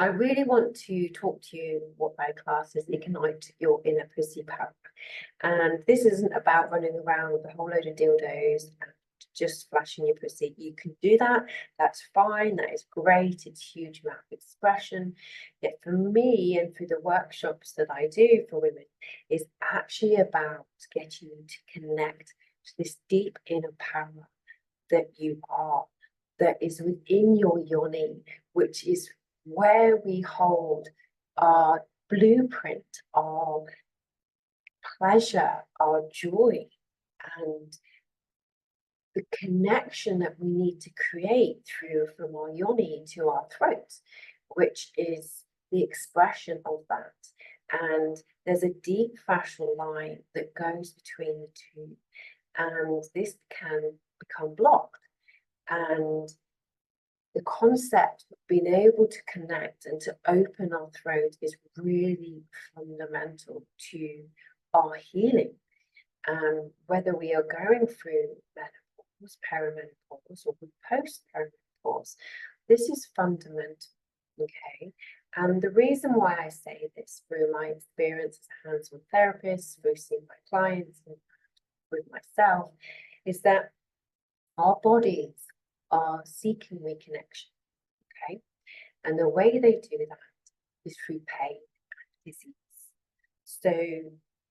I really want to talk to you what my class is Ignite Your Inner Pussy Power. And this isn't about running around with a whole load of dildos and just flashing your pussy. You can do that. That's fine. That is great. It's a huge amount of expression. Yet for me and through the workshops that I do for women is actually about getting you to connect to this deep inner power that you are, that is within your yoni, which is where we hold our blueprint, our pleasure, our joy, and the connection that we need to create through from our yoni to our throat, which is the expression of that. And there's a deep fascial line that goes between the two, and this can become blocked. And the concept of being able to connect and to open our throat is really fundamental to our healing. Whether we are going through menopause, perimenopause, or post-perimenopause, this is fundamental, okay? And the reason why I say this through my experience as a hands-on therapist, through seeing my clients and with myself, is that our bodies are seeking reconnection, okay? And the way they do that is through pain and disease. So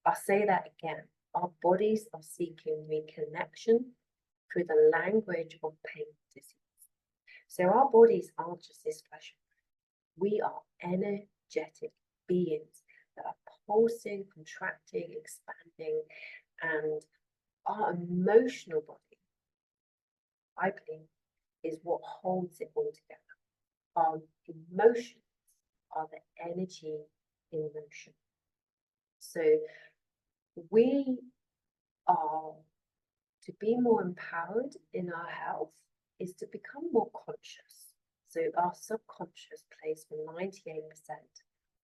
I'll say that again. Our bodies are seeking reconnection through the language of pain and disease. So our bodies aren't just this flesh. We are energetic beings that are pulsing, contracting, expanding, and our emotional body, I believe, is what holds it all together. Our emotions are the energy in motion. So we are to be more empowered in our health is to become more conscious. So our subconscious plays for 98%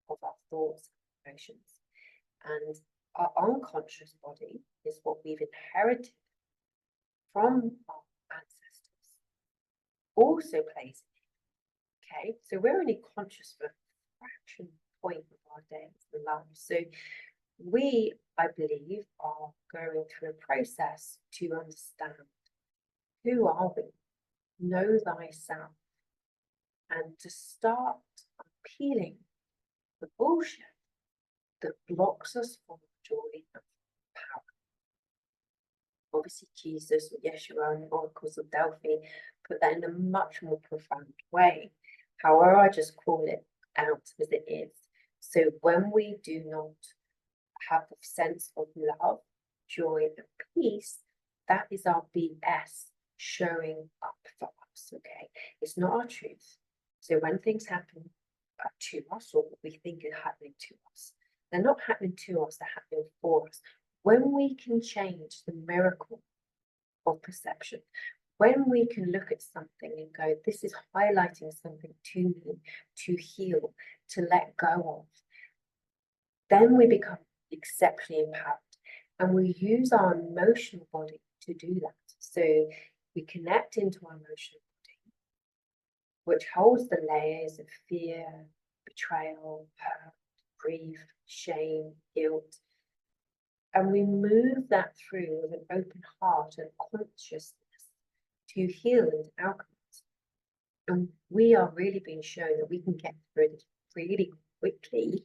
of our thoughts and emotions. And our unconscious body is what we've inherited from our ancestors, also plays. Okay, so we're only conscious for a fraction point of our days and lives. So we, I believe, are going through a process to understand who are we, know thyself, and to start peeling the bullshit that blocks us from joy and power. Obviously, Jesus or Yeshua and the oracles of Delphi put that in a much more profound way. However, I just call it out as it is. So when we do not have the sense of love, joy, and peace, that is our BS showing up for us, okay? It's not our truth. So when things happen to us, or what we think are happening to us, they're not happening to us, they're happening for us. When we can change the miracle of perception, when we can look at something and go, this is highlighting something to me, to heal, to let go of, then we become exceptionally empowered. And we use our emotional body to do that. So we connect into our emotional body, which holds the layers of fear, betrayal, hurt, grief, shame, guilt. And we move that through with an open heart and consciousness to heal and alchemize. And we are really being shown that we can get through this really quickly.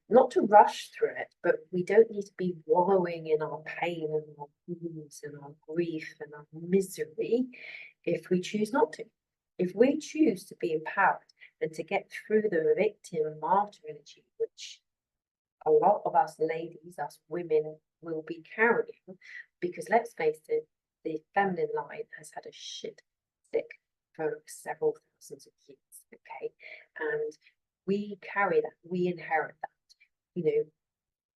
Not to rush through it, but we don't need to be wallowing in our pain and our wounds and our grief and our misery if we choose not to. If we choose to be empowered and to get through the victim martyr energy, which a lot of us ladies, us women, will be carrying, because let's face it, the feminine line has had a shit stick for several thousands of years, okay? And we carry that, we inherit that. You know,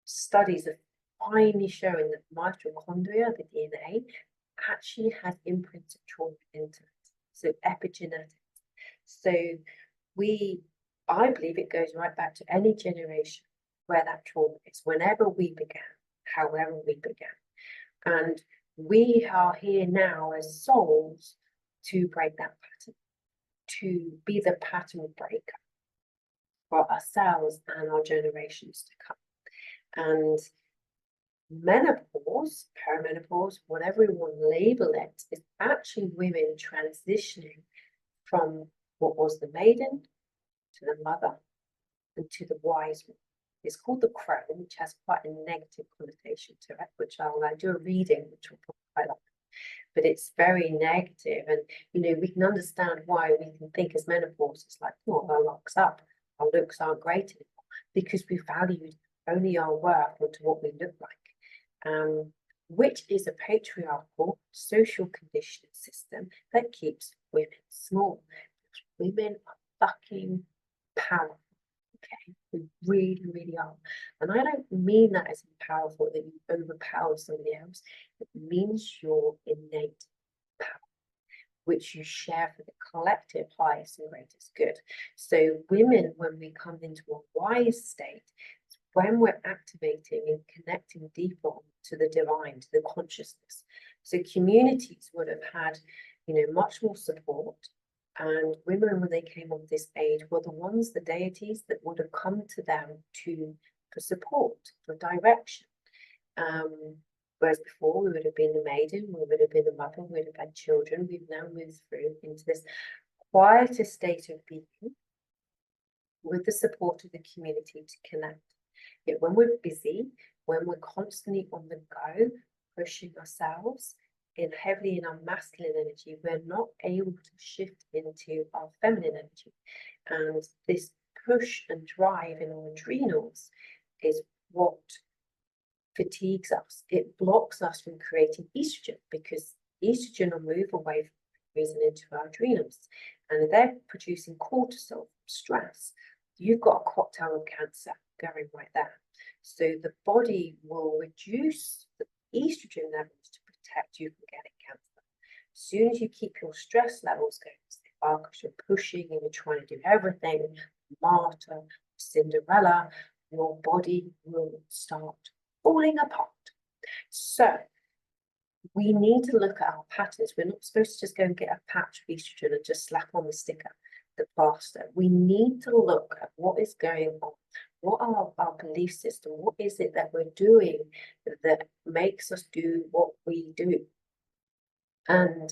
studies are finally showing that mitochondria, the DNA, actually has imprints of trauma into it. So epigenetics. So I believe it goes right back to any generation where that trauma is, whenever we began, however we began. And we are here now as souls to break that pattern, to be the pattern breaker. for ourselves and our generations to come. And menopause, perimenopause, whatever we want to label it, is actually women transitioning from what was the maiden to the mother and to the wise one. It's called the crown, which has quite a negative connotation to it, which I'll do a reading, which will probably quite like. But it's very negative, and we can understand why we can think as menopause, it's like, oh, our looks up, our looks aren't great anymore, because we valued only our worth onto what we look like, which is a patriarchal social conditioning system that keeps women small. Women are fucking powerful. Okay, we really, really are. And I don't mean that as powerful that you overpower somebody else. It means your innate power, which you share for the collective highest and greatest good. So women, when we come into a wise state, when we're activating and connecting deeper to the divine, to the consciousness. So communities would have had, much more support. And women, when they came of this age, were the ones, the deities that would have come to them for support, for direction. Whereas before, we would have been the maiden, we would have been the mother, we would have had children. We've now moved through into this quieter state of being with the support of the community to connect. Yet when we're busy, when we're constantly on the go, pushing ourselves, heavily in our masculine energy, we're not able to shift into our feminine energy. And this push and drive in our adrenals is what fatigues us. It blocks us from creating estrogen, because estrogen will move away from the reason into our adrenals, and they're producing cortisol, stress. You've got a cocktail of cancer going right there. So the body will reduce the estrogen levels to protect you from getting cancer. As soon as you keep your stress levels going up, because you're pushing and you're trying to do everything, martyr, Cinderella, your body will start falling apart. So we need to look at our patterns. We're not supposed to just go and get a patch of estrogen and just slap on the sticker, the plaster. We need to look at what is going on. What are our belief system? What is it that we're doing that makes us do what we do? And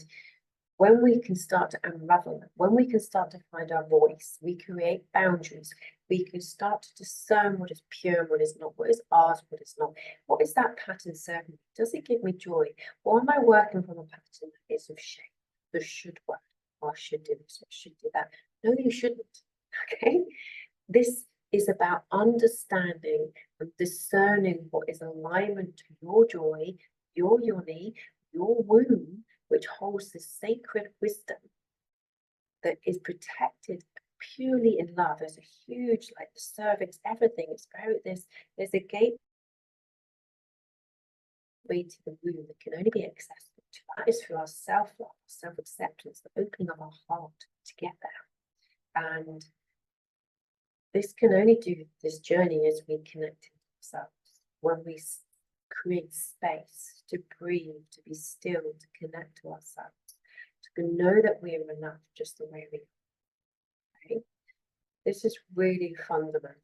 when we can start to unravel it, when we can start to find our voice, we create boundaries, we can start to discern what is pure and what is not, what is ours, what is not. What is that pattern serving me? Does it give me joy? Or am I working from a pattern that is of shame, the should word? Oh, I should do this, I should do that. No, you shouldn't. Okay? This is about understanding and discerning what is alignment to your joy, your yoni, your womb, which holds this sacred wisdom that is protected purely in love. There's a huge, like the cervix, everything. It's very, there's a gateway to the womb that can only be accessible to. That is through our self-love, self-acceptance, the opening of our heart to get there. And this can only do this journey as we connect to ourselves, when we create space to breathe, to be still, to connect to ourselves, to know that we are enough just the way we are. Okay? This is really fundamental.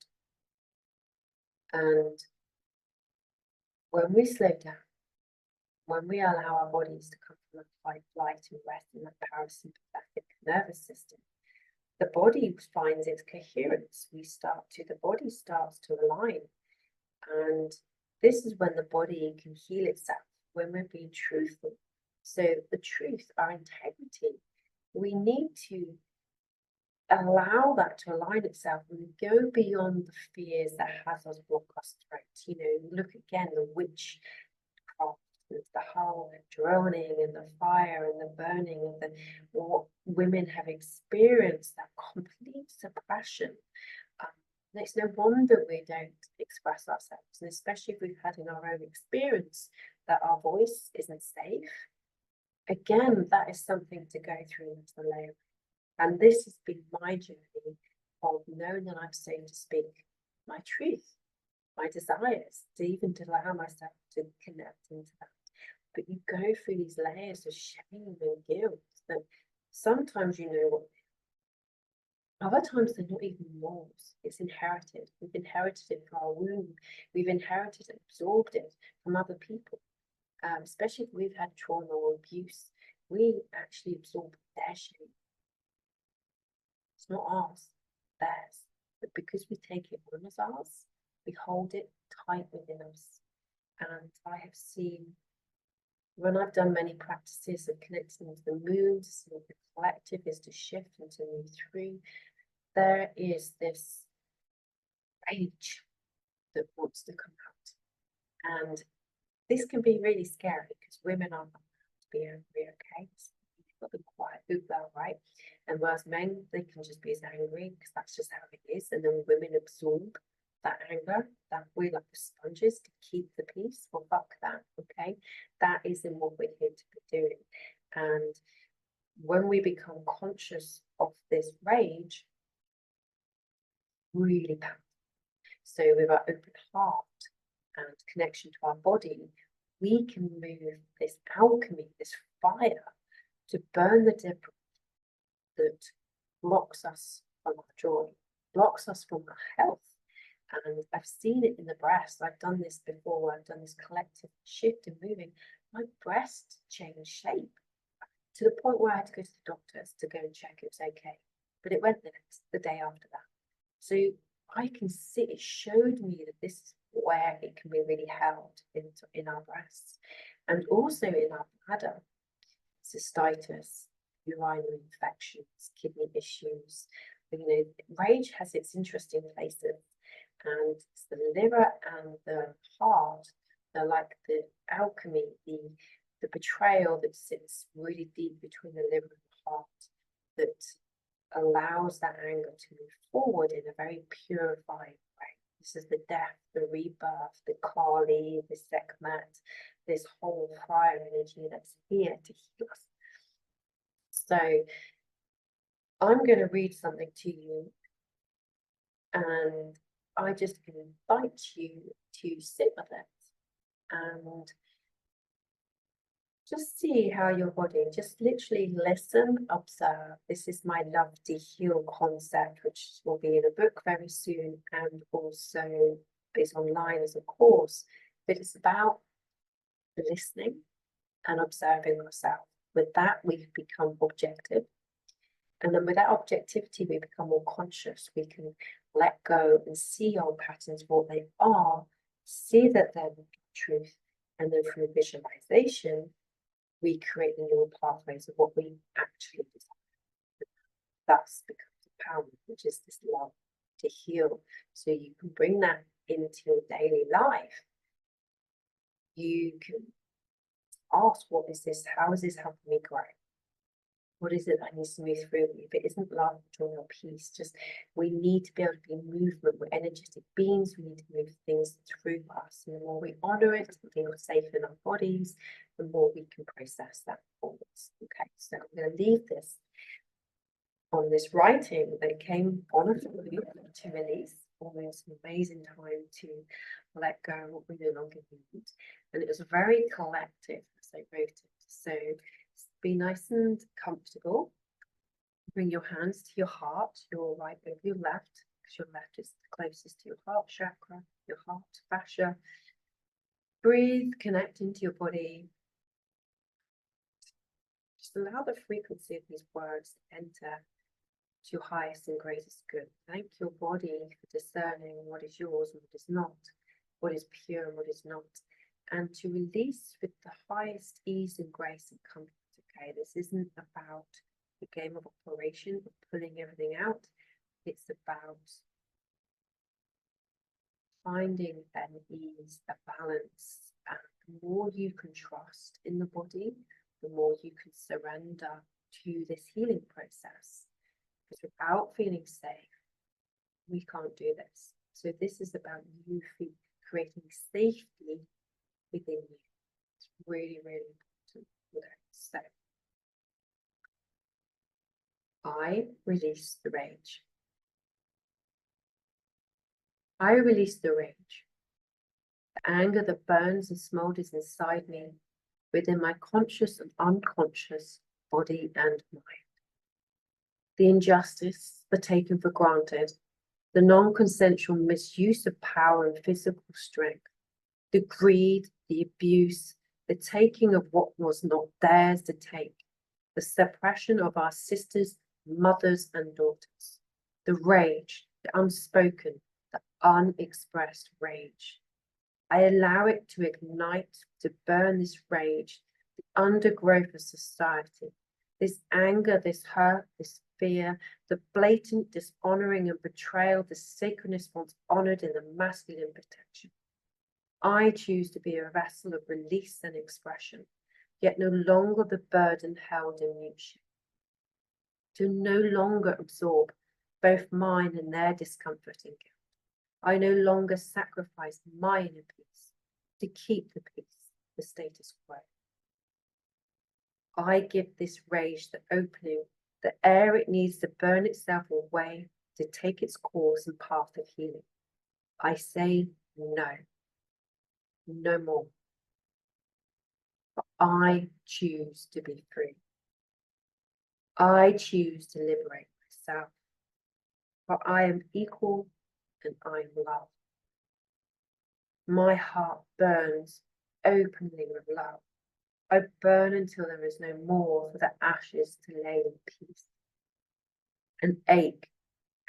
And when we slow down, when we allow our bodies to come from a fight, flight, and rest in that parasympathetic nervous system, the body finds its coherence. The body starts to align. And this is when the body can heal itself, when we're being truthful. So the truth, our integrity, we need to allow that to align itself and go beyond the fears that has us block us throat. Look again, the witch craft, the whole droning and the fire and the burning and what women have experienced, that complete suppression. It's no wonder we don't express ourselves, and especially if we've had in our own experience that our voice isn't safe. Again, that is something to go through into the layer. And this has been my journey of knowing that I'm saying to speak my truth, my desires, to even to allow myself to connect into that. But you go through these layers of shame and guilt that sometimes what. Other times they're not even moles. It's inherited. We've inherited it from our womb. We've inherited and absorbed it from other people. Especially if we've had trauma or abuse, we actually absorb their shame. It's not ours, theirs. But because we take it on as ours, we hold it tight within us. And I have seen, when I've done many practices of connecting with the moon, to see what the collective is to shift and to move through, there is this rage that wants to come out. And this can be really scary because women are not to be angry, okay? So you've got to be quiet, who well, right? And whereas men, they can just be as angry because that's just how it is. And then women absorb that anger, that we're like the sponges to keep the peace. Well, fuck that, okay? That isn't what we're here to be doing. And when we become conscious of this rage, really powerful. So with our open heart and connection to our body, we can move this alchemy, this fire, to burn the debris that blocks us from our joy, blocks us from our health. And I've seen it in the breast. I've done this before. I've done this collective shift and moving. My breast changed shape to the point where I had to go to the doctors to go and check it was okay. But it went the day after that. So I can see, it showed me that this is where it can be really held in our breasts and also in our bladder, cystitis, urinary infections, kidney issues. You know, rage has its interesting places, and it's the liver and the heart. They're like the alchemy, the betrayal that sits really deep between the liver and the heart that allows that anger to move forward in a very purified way. This is the death, the rebirth, the Kali, the Sekhmet, this whole fire energy that's here to heal us. So I'm going to read something to you, and I just invite you to sit with it and just see how your body, just literally listen, observe. This is my Love to Heal concept, which will be in a book very soon and also is online as a course. But it's about listening and observing ourselves. With that, we become objective. And then with that objectivity, we become more conscious. We can let go and see our patterns, what they are, see that they're the truth. And then through visualization, we create the neural pathways of what we actually desire. Thus becomes empowerment, which is this love to heal. So you can bring that into your daily life. You can ask, what is this? How is this helping me grow? What is it that needs to move through me? If it isn't love, joy, or peace, just we need to be able to be in movement. We're energetic beings. We need to move things through us. And the more we honor it, we feel safe in our bodies, the more we can process that forwards. Okay, so I'm going to leave this on this writing that came on a flu to release. Almost an amazing time to let go of what we no longer need. And it was very collective as I wrote it. So be nice and comfortable. Bring your hands to your heart, your right over your left, because your left is the closest to your heart chakra, your heart fascia. Breathe, connect into your body. Just allow the frequency of these words to enter to your highest and greatest good. Thank your body for discerning what is yours and what is not, what is pure and what is not, and to release with the highest ease and grace and comfort. Okay, this isn't about the game of operation of pulling everything out. It's about finding an ease, a balance. And the more you can trust in the body, the more you can surrender to this healing process. Because without feeling safe, we can't do this. So this is about you creating safety within you. It's really, really important. Okay, so I release the rage. I release the rage, the anger that burns and smolders inside me within my conscious and unconscious body and mind. the injustice, the taken for granted, the non-consensual misuse of power and physical strength, the greed, the abuse, the taking of what was not theirs to take, the suppression of our sisters, mothers, and daughters, the rage, the unspoken, the unexpressed rage. I allow it to ignite, to burn this rage, the undergrowth of society, this anger, this hurt, this fear, the blatant dishonoring and betrayal, the sacredness once honored in the masculine protection. I choose to be a vessel of release and expression, yet no longer the burden held in mute. To no longer absorb both mine and their discomfort and guilt. I no longer sacrifice my inner peace to keep the peace, the status quo. I give this rage the opening, the air it needs to burn itself away, to take its course and path of healing. I say no, no more. But I choose to be free. I choose to liberate myself. For I am equal and I am love. My heart burns openly with love. I burn until there is no more for the ashes to lay in peace. An ache,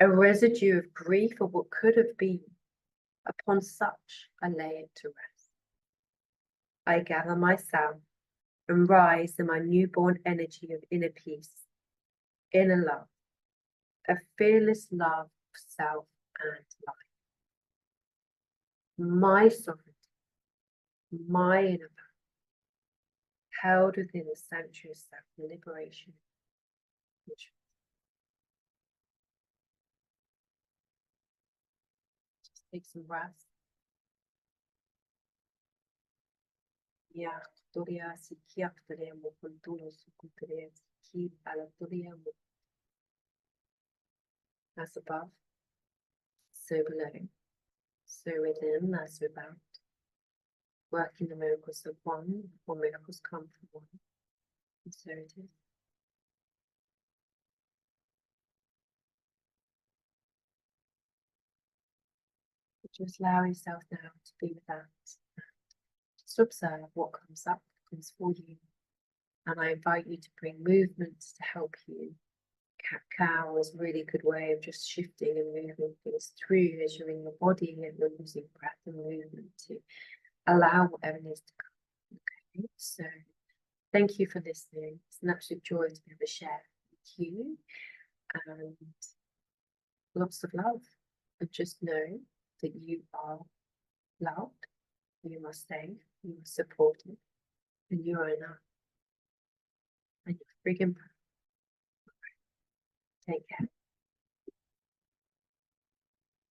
a residue of grief of what could have been, upon such I lay it to rest. I gather myself and rise in my newborn energy of inner peace, inner love, a fearless love of self and life. My sovereignty, my inner power, held within the sanctuary of self-liberation. Just take some rest. Yeah, Doria Sikia Teremo Conturo Sucutere Siki Alatoriamo. As above, so below, so within, as without. Working the miracles of one, or miracles come from one. And so it is. Just allow yourself now to be with that. Just observe what comes up, comes for you. And I invite you to bring movements to help you. Cat-cow is a really good way of just shifting and moving things through as you're in your body and you're using breath and movement to allow whatever needs to come. Okay, so thank you for listening. It's an absolute joy to be able to share with you. And lots of love. And just know that you are loved, you are safe, you are supported, and you are enough. And you're friggin' proud. Take care.